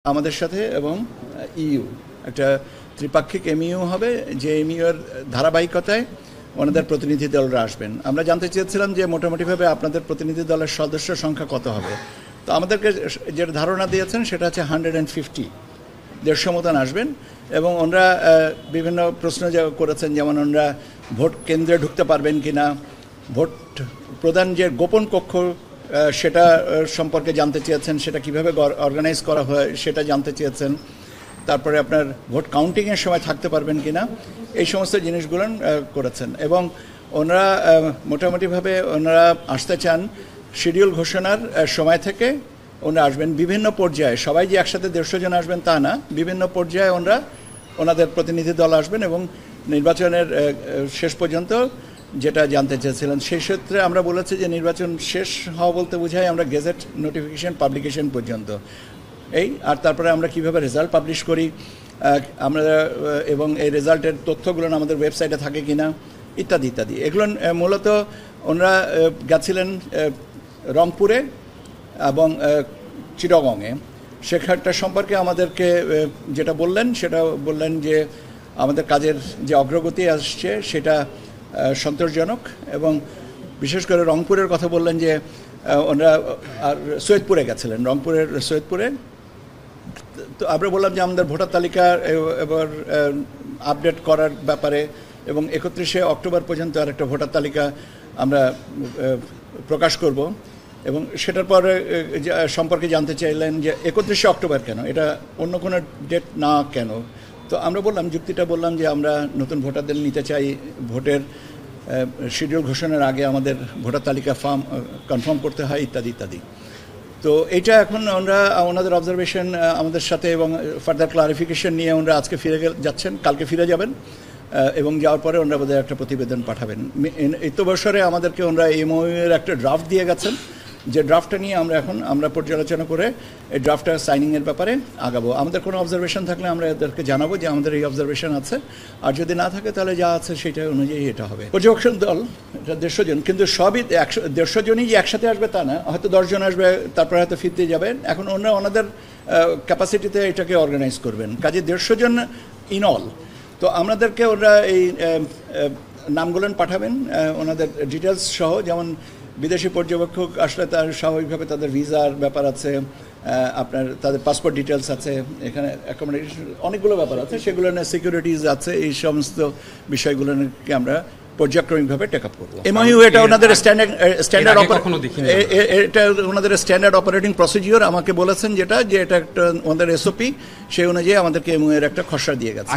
আমাদের সাথে এবং ইইউ একটা ত্রিপাক্ষিক এমইউ হবে, যে এমইউ এর ধারাবাহিকতায় ওনাদের প্রতিনিধি দলরা আসবেন। আমরা জানতে চেয়েছিলাম যে মোটামুটিভাবে আপনাদের প্রতিনিধি দলের সদস্য সংখ্যা কত হবে। তো আমাদেরকে যে ধারণা দিয়েছেন সেটা হচ্ছে 150, 150 মতন আসবেন। এবং ওনারা বিভিন্ন প্রশ্ন করেছেন, যেমন ওনারা ভোট কেন্দ্রে ঢুকতে পারবেন কিনা, ভোট প্রদান যে গোপন কক্ষ সেটা সম্পর্কে জানতে চেয়েছেন, সেটা কিভাবে অর্গানাইজ করা হয় সেটা জানতে চেয়েছেন। তারপরে আপনার ভোট কাউন্টিংয়ের সময় থাকতে পারবেন কিনা, এই সমস্ত জিনিসগুলো করেছেন। এবং ওনারা মোটামুটিভাবে ওনারা আসতে চান শিডিউল ঘোষণার সময় থেকে ওনারা আসবেন বিভিন্ন পর্যায়ে। সবাই যে একসাথে 150 জন আসবেন তা না, বিভিন্ন পর্যায়ে ওনাদের প্রতিনিধি দল আসবেন এবং নির্বাচনের শেষ পর্যন্ত যেটা জানতে চেয়েছিলেন সেই ক্ষেত্রে আমরা বলেছি যে নির্বাচন শেষ হওয়া বলতে বোঝায় আমরা গেজেট নোটিফিকেশন পাবলিকেশন পর্যন্ত আর তারপরে আমরা কিভাবে রেজাল্ট পাবলিশ করি আমরা, এবং এই রেজাল্টের তথ্যগুলো আমাদের ওয়েবসাইটে থাকে কিনা ইত্যাদি ইত্যাদি। এগুলো মূলত ওনারা গেছিলেন রংপুরে এবং চিটাগংয়ে। সেখানটা সম্পর্কে আমাদেরকে যেটা বললেন সেটা বললেন যে আমাদের কাজের যে অগ্রগতি আসছে সেটা সন্তোষজনক, এবং বিশেষ করে রংপুরের কথা বললেন যে ওনারা আর সৈয়দপুরে গেছিলেন, রংপুরের সৈয়দপুরে। তো আমরা বললাম যে আমাদের ভোটার তালিকা এবার আপডেট করার ব্যাপারে, এবং 31শে অক্টোবর পর্যন্ত আর একটা ভোটার তালিকা আমরা প্রকাশ করব, এবং সেটার পরে সম্পর্কে জানতে চাইলেন যে 31শে অক্টোবর কেন, এটা অন্য কোনো ডেট না কেন। তো আমরা যুক্তিটা বললাম যে আমরা নতুন ভোটারদের নিতে চাই, ভোটের শিডিউল ঘোষণার আগে আমাদের ভোটার তালিকা কনফার্ম করতে হয় ইত্যাদি ইত্যাদি। তো এইটা এখন ওনাদের অবজারভেশন আমাদের সাথে এবং ফার্দার ক্লারিফিকেশন নিয়ে ওনারা আজকে ফিরে যাচ্ছেন, কালকে ফিরে যাবেন, এবং যাওয়ার পরে ওনারা বোধহয় একটা প্রতিবেদন পাঠাবেন। এই তো বছরে আমাদেরকে ওনারা এমওইউ এর একটা ড্রাফট দিয়ে গেছেন, যে ড্রাফটটা নিয়ে আমরা পর্যালোচনা করে এই ড্রাফটটা সাইনিংয়ের ব্যাপারে আগাবো। আমাদের কোনো অবজারভেশন থাকলে আমরা এদেরকে জানাবো যে আমাদের এই অবজারভেশন আছে, আর যদি না থাকে তাহলে যা আছে সেটা অনুযায়ী এটা হবে। পর্যবেক্ষণ দল এটা 150 জন, কিন্তু সবই 150 জনই যে একসাথে আসবে তা না, হয়তো 10 জন আসবে, তারপরে হয়তো ফিরতে যাবেন। এখন ওনাদের ক্যাপাসিটিতে এটাকে অর্গানাইজ করবেন, কাজে 150 জন ইন অল। তো আমাদেরকে ওরা এই নামগুলো পাঠাবেন ওনাদের ডিটেলস সহ, যেমন বিদেশি পর্যবেক্ষক আসলে তার স্বাভাবিকভাবে তাদের ভিসার ব্যাপার আছে, আপনার তাদের পাসপোর্ট ডিটেলস আছে, এখানে অ্যাকোমোডেশন অনেকগুলো ব্যাপার আছে, সেগুলো নিয়ে সিকিউরিটিজ আছে, এই সমস্ত বিষয়গুলোকে আমরা পর্যায়ক্রমিকভাবে টেক আপ করবো। এমইউ এটা ওনাদের ওনাদের স্ট্যান্ডার্ড অপারেটিং প্রসিডিওর আমাকে বলেছেন, যে এটা একটা ওনাদের এসওপি, সেই অনুযায়ী আমাদেরকে এমইউ এর একটা খসড়া দিয়ে গেছে।